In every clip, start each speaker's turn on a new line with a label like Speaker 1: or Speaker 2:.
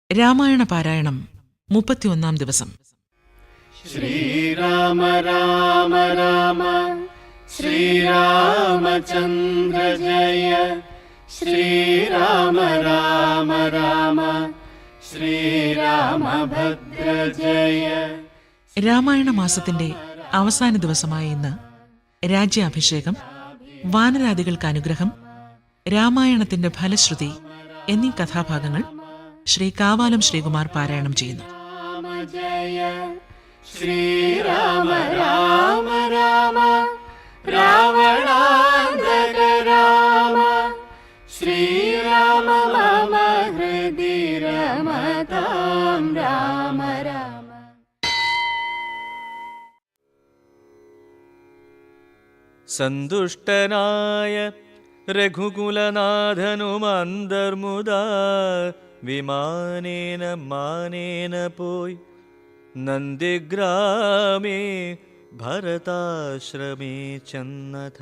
Speaker 1: രാമായണ പാരായണം 31-ാം ദിവസം.
Speaker 2: ശ്രീരാമ രാമ രാമ ശ്രീരാമചന്ദ്ര ജയ ശ്രീരാമ രാമ രാമ ശ്രീരാമഭദ്ര ജയ.
Speaker 1: രാമായണ മാസത്തിന്റെ അവസാന ദിവസമായ ഇന്ന് രാജ്യാഭിഷേകം, വാനരാദികൾക്ക് അനുഗ്രഹം, രാമായണത്തിന്റെ ഫലശ്രുതി എന്നീ കഥാഭാഗങ്ങൾ ശ്രീ കാവാലം ശ്രീകുമാർ പാരായണം ചെയ്യുന്നു.
Speaker 2: ജയ ശ്രീരാമ രാമ രാമ രാവണാന്തക രാമ ശ്രീരാമ മമ ഹൃദി രമതാം രാമ രാമ.
Speaker 3: സന്തുഷ്ടനായ രഘുകുലനാഥനുമന്തർമുദാ വിമാനേന മാനേന പോയി നന്ദിഗ്രാമേ ഭരതാശ്രമേ ചെന്നഥ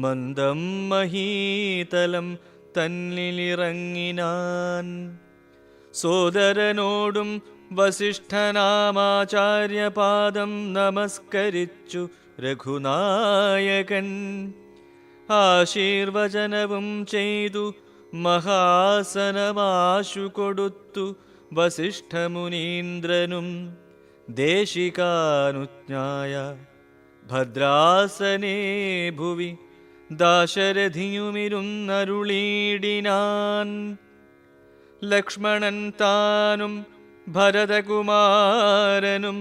Speaker 3: മന്ദം മഹീതലം തന്നിലിറങ്ങിനാൻ. സോദരനോടും വസിഷ്ഠനാമാചാര്യപാദം നമസ്കരിച്ചു രഘുനായകൻ. ആശീർവചനവും ചെയ്തു മഹാസനമാശു കൊടുത്തു വസിഷ്ഠമുനീന്ദ്രനും. ദേശികാനുജ്ഞായ ഭദ്രാസനേ ഭുവി ദാശരഥിയുമിരുന്നരുളീടിനാൻ. ലക്ഷ്മണൻ താനും ഭരതകുമാരനും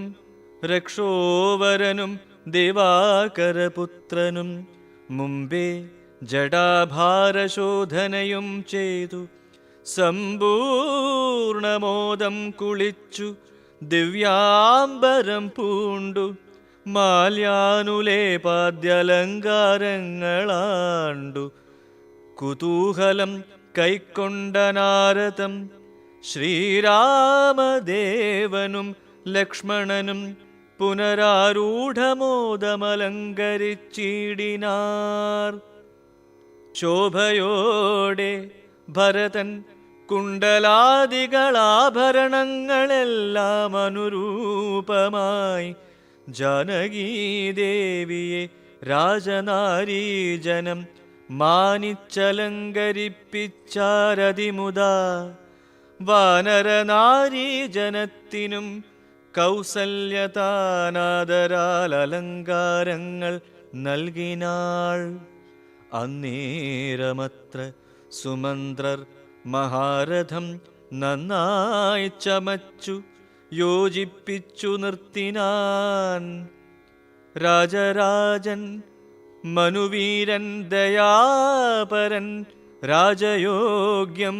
Speaker 3: രക്ഷോവരനും ദിവാകരപുത്രനും മുമ്പേ ജടാഭാരശോധനയും ചെയ്തു സമ്പൂർണമോദം കുളിച്ചു ദിവ്യാംബരം പൂണ്ടു മാല്യാനുലേപാദ്യലങ്കാരങ്ങളാണ്ടു കുതൂഹലം കൈക്കൊണ്ട നാരദം ശ്രീരാമദേവനും ലക്ഷ്മണനും പുനരാരൂഢമോദമലങ്കരിച്ചിടിനാർ. ശോഭയോടെ ഭരതൻ കുണ്ടലാദികളാഭരണങ്ങളെല്ലാം അനുരൂപമായി ജാനകീദേവിയെ രാജനാരീജനം മാനിച്ചലങ്കരിപ്പിച്ചാരതിമുദാ. വാനരനാരീജനത്തിനും കൗസല്യതാനാദരാൽ അലങ്കാരങ്ങൾ നൽകിനാൾ. അന്നേരമത്ര സുമന്ത്രർ മഹാരഥം നന്നായി ചമച്ചു യോജിപ്പിച്ചു നിർത്തിനാൻ. രാജരാജൻ മനുവീരൻ ദയാപരൻ രാജയോഗ്യം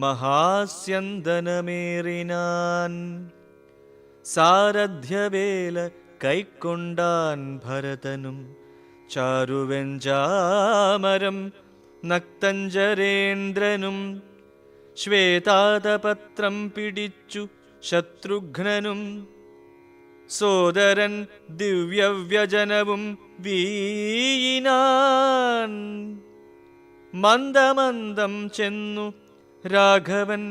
Speaker 3: മഹാസ്യന്തനമേറിനാൻ. സാരഥ്യവേല കൈക്കൊണ്ടാൻ ഭരതനും ചാരുവെഞ്ചാമരം നക്തഞ്ചരേന്ദ്രനും. ശ്വേതാതപത്രം പിടിച്ചു ശത്രുഘ്നനും സോദരൻ ദിവ്യവ്യജനവും വീയിനാൻ. മന്ദമന്ദം ചെന്നു രാഘവൻ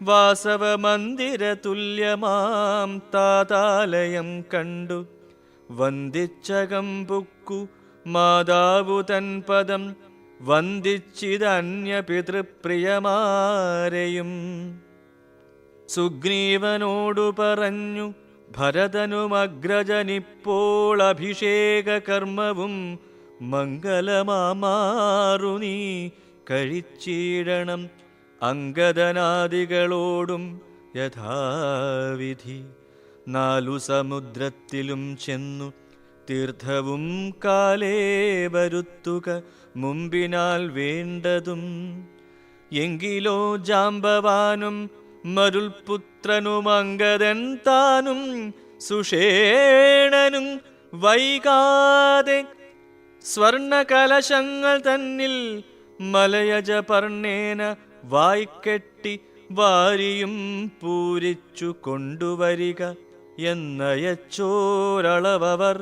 Speaker 3: വാസവമന്ദിരതുല്യമാം താതാലയം കണ്ടു വന്ദിച്ചകം പുക്കു മാതാവു തൻ പദം വന്ദിച്ചിതന്യപിതൃപ്രിയമാരെയും. സുഗ്രീവനോടു പറഞ്ഞു ഭരതനുമഗ്രജനിപ്പോൾ അഭിഷേക കർമ്മവും മംഗലമാമാറു നീ കഴിച്ചിടണം. അംഗദനാദികളോടും യഥാവിധി 4 സമുദ്രത്തിലും ചെന്നു തീർത്ഥവും കാലേ വരുത്തുക മുമ്പിനാൽ വേണ്ടതും. എങ്കിലോ ജാംബവാനും മരുൾപുത്രനും അംഗദൻ താനും സുഷേണനും വൈകാതെ സ്വർണകലശങ്ങൾ തന്നിൽ മലയജപർണേന വായ്ക്കെട്ടി വാരിയും പൂരിച്ചു കൊണ്ടുവരിക എന്നയച്ചോരളവർ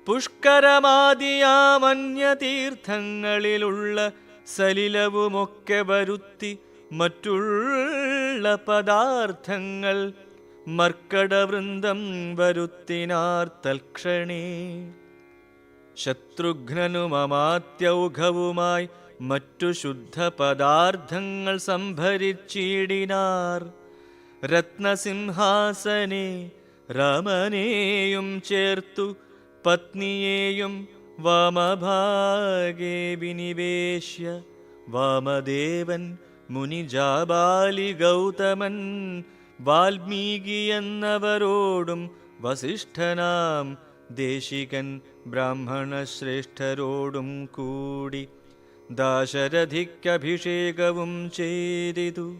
Speaker 3: പുഷ്കരമാദിയാമന്യതീർത്ഥങ്ങളിലുള്ള സലിലവുമൊക്കെ വരുത്തി മറ്റുള്ള പദാർത്ഥങ്ങൾ മർക്കടവൃന്ദം വരുത്തിനാർ തൽക്ഷണേ. ശത്രുഘ്നനും അമാത്യൗഘവുമായി മറ്റു ശുദ്ധ പദാർത്ഥങ്ങൾ സംഭരിച്ചിടിനാർ. രത്നസിംഹാസനെ രാമനെയും ചേർത്തു പത്നിയെയും വാമഭാഗേ വിനിവേശ്യ വാമദേവൻ മുനിജാബാലി ഗൗതമൻ വാൽമീകി എന്നവരോടും വസിഷ്ഠനാം ദേശികൻ ബ്രാഹ്മണശ്രേഷ്ഠരോടും കൂടി ദാശരഥിക്കഭിഷേകവും ചെയ്തിതു.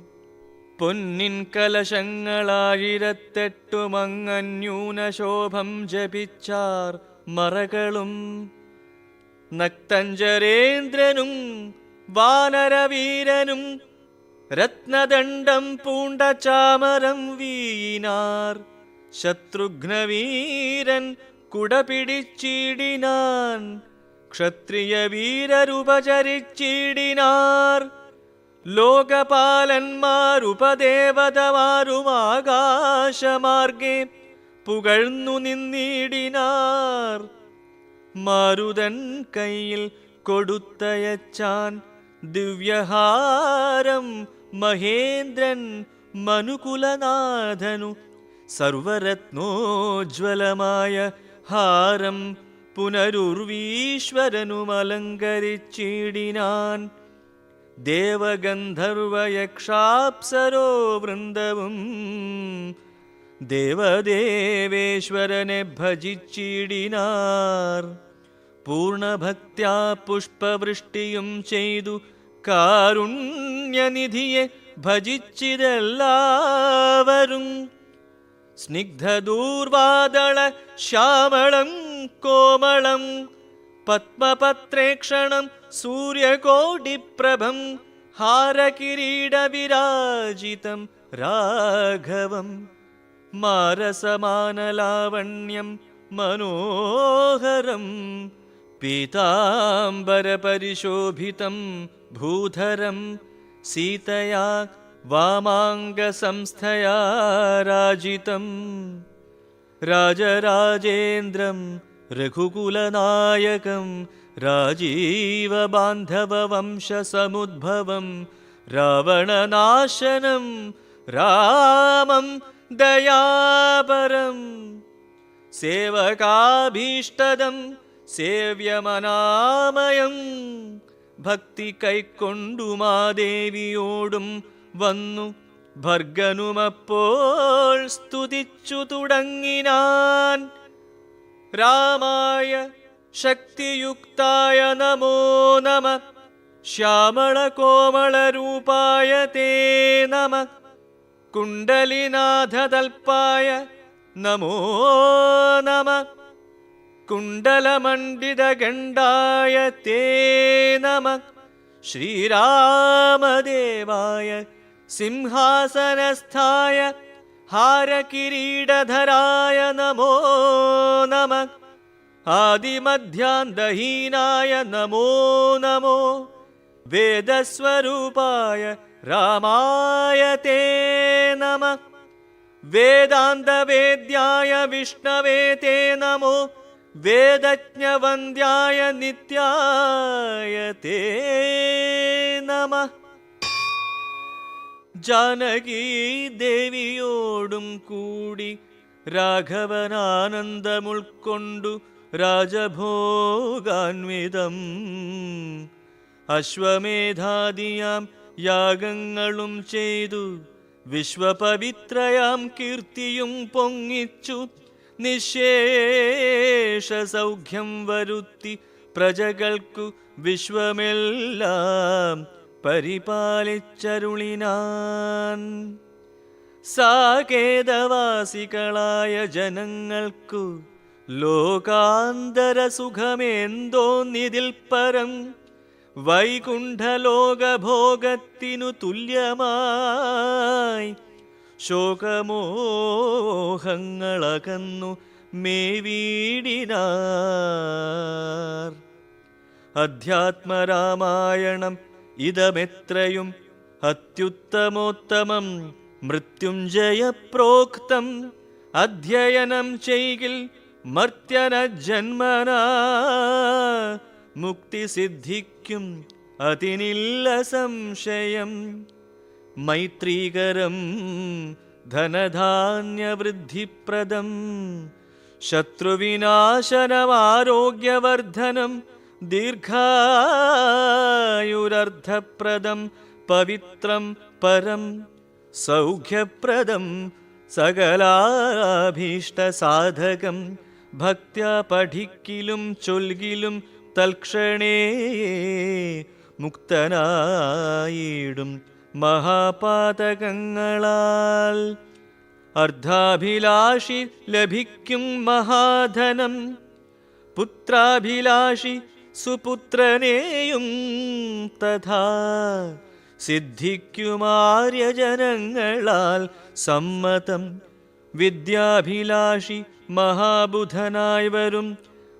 Speaker 3: പൊന്നിൻ കലശങ്ങളായിരത്തെട്ടുമങ്ങന്യൂനശോഭം ജപിച്ചാർ മറകളും. നക്തഞ്ചരേന്ദ്രനും വാനരവീരനും രത്നദണ്ഡം പൂണ്ട ചാമരം വീയിനാർ. ശത്രുഘ്നവീരൻ കുടപിടിച്ചിടിനാൻ. ക്ഷത്രിയ വീരരുപചരിച്ചിടിനാർ. ലോകപാലന്മാരുപദേവതമാരും ആകാശമാർഗെ പുകഴ്ന്നു നിന്നിടിനാർ. മാരുതൻ കയ്യിൽ കൊടുത്തയച്ചാൻ ദിവ്യഹാരം മഹേന്ദ്രൻ മനുകുലനാഥനു. സർവരത്നോജ്വലമായ ഹാരം പുനരുർവീശ്വരനും അലങ്കരിച്ചിടിനാൻ. ദേവഗന്ധർവയക്ഷാപ്സരോ വൃന്ദവും ദേവദേവേശ്വരനെ ഭജിച്ചിടിനാർ. പൂർണ്ണഭക്ത്യാ പുഷ്പവൃഷ്ടിയും ചെയ്തു കാരുണ്യനിധിയെ ഭജിച്ചിതെല്ലാവരും. സ്നിഗ്ധദൂർവാദള ശ്യാമളം കോമളം പത്മപത്രേക്ഷണം സൂര്യകോടിപ്രഭം ഹാരകിരീടവിരാജിതം രാഘവം. മാരസമാനലാവണ്യം മനോഹരം പീതാംബരപരിശോഭിതം ഭൂധരം. സീതയാ വാമാംഗസംസ്ഥയാ രാജിതം. രാജരാജേന്ദ്രം രഘുകുലനായകം രാജീവബാന്ധവവംശസമുദ്ഭവം രാവണനാശനം രാമം ദയാപരം. സേവകാഭീഷ്ടദം സേവ്യമനാമയം. ഭക്തി കൈക്കൊണ്ടു മാദേവിയോടും വന്നു ഭർഗനുമപ്പോൾ സ്തുതിച്ചു തുടങ്ങിനാൻ. രാമായ ശക്തിയുക്തായ നമോ നമ. ശ്യാമളകോമളരൂപായ തേ നമ. കുണ്ടലിനാഥതൽപ്പായ നമോ നമ. കുണ്ടലമണ്ഡിതഗണ്ഡായ തേ നമ. ശ്രീരാമദേവായ സിംഹാസനസ്ഥായ ഹാരകിരീടധരായ നമോ നമ. ആദിമധ്യാന്തഹീനായ നമോ നമോ. വേദസ്വരൂപായ രാമായ തേ നമ. വേദാന്തവേദ്യായ വിഷ്ണവേ തേ നമോ. വേദജ്ഞവന്ദ്യായ നിത്യായ തേ നമ. ജാനകീ ദേവിയോടും കൂടി രാഘവനാനന്ദമുൾക്കൊണ്ടു രാജഭോഗാന്വിതം. അശ്വമേധാദിയാം യാഗങ്ങളും ചെയ്തു വിശ്വപവിത്രയാം കീർത്തിയും പൊങ്ങിച്ചു. നിശേഷ സൗഖ്യം വരുത്തി പ്രജകൾക്കു വിശ്വമെല്ലാം പരിപാലിച്ചരുളിനാൻ. സാകേതവാസികളായ ജനങ്ങൾക്കു ലോകാന്തര സുഖമേന്തോന്നിതിൽ പരം. വൈകുണ്ഠലോകഭോഗത്തിനു തുല്യമായി ശോകമോഹങ്ങളകന്നു മേവീടിനാർ. അധ്യാത്മരാമായണം ഇതമെത്രയും അത്യുത്തമോത്തമം മൃത്യുഞ്ജയ പ്രോക്തം. അധ്യയനം ചെയ്കിൽ മർത്യന ജന്മനാ മുക്തി സിദ്ധിക്കും അതിനില്ല സംശയം. മൈത്രീകരം ധനധാന്യവൃദ്ധിപ്രദം ശത്രുവിനാശനമാരോഗ്യവർദ്ധനം ദീർഘായുരർദ്ധപ്രദം പവിത്രം പരം സൗഖ്യപ്രദം സകലാഭീഷ്ടസാധകം. ഭക്ത്യാ പഠിക്കിലും ചൊൽകിലും തൽക്ഷണേ മുക്തനായിടും മഹാപാതകങ്ങളാൽ. അർദ്ധാഭിലാഷി ലഭിക്കും മഹാധനം, പുത്രാഭിലാഷി സുപുത്രനെയും തഥാ. സിദ്ധിക്കുമാര്യജനങ്ങളാൽ സമ്മതം. വിദ്യാഭിലാഷി മഹാബുധനായി വരും.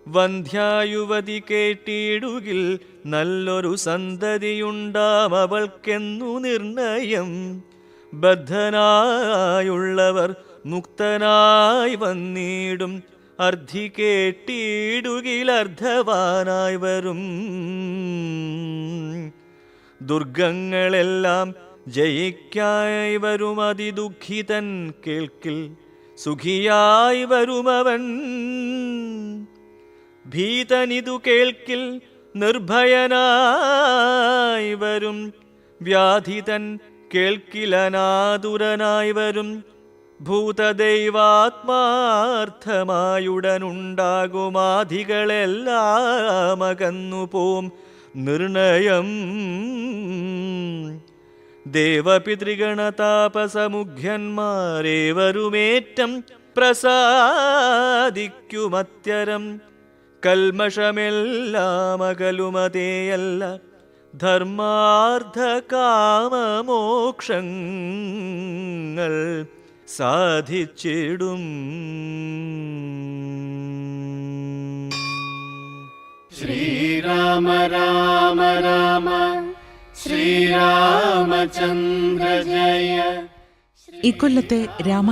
Speaker 3: വന്ധ്യായുവതി കേട്ടിടുകിൽ നല്ലൊരു സന്തതിയുണ്ടാം അവൾക്കെന്നു നിർണയം. ബദ്ധനായുള്ളവർ മുക്തനായി വന്നിടും. അർദ്ധി കേട്ടിടുകിൽ അർദ്ധവാനായി വരും. ദുർഗങ്ങളെല്ലാം ജയിക്കായി വരും അതിദുഃഖിതൻ കേൾക്കിൽ സുഖിയായി വരുമവൻ. ഭീതനിതു കേൾക്കിൽ നിർഭയനായി വരും. വ്യാധിതൻ കേൾക്കിലനാതുരനായി വരും. ഭൂതദൈവാത്മാർത്ഥമായുടനുണ്ടാകുമാധികളെല്ലാം അകന്നുപോം നിർണയം. ദേവപിതൃഗണതാപസമുഖ്യന്മാരേവരുമേറ്റം പ്രസാദിക്കുമത്യരം. കൽമഷമെല്ലാം അകലുമതേയല്ല ധർമാർത്ഥ കാമമോക്ഷങ്ങൾ സാധിച്ചിടും.
Speaker 2: ശ്രീരാമ രാമ രാമ ശ്രീരാമചന്ദ്ര ജയ.
Speaker 1: ഇക്കൊല്ലത്തെ രാമ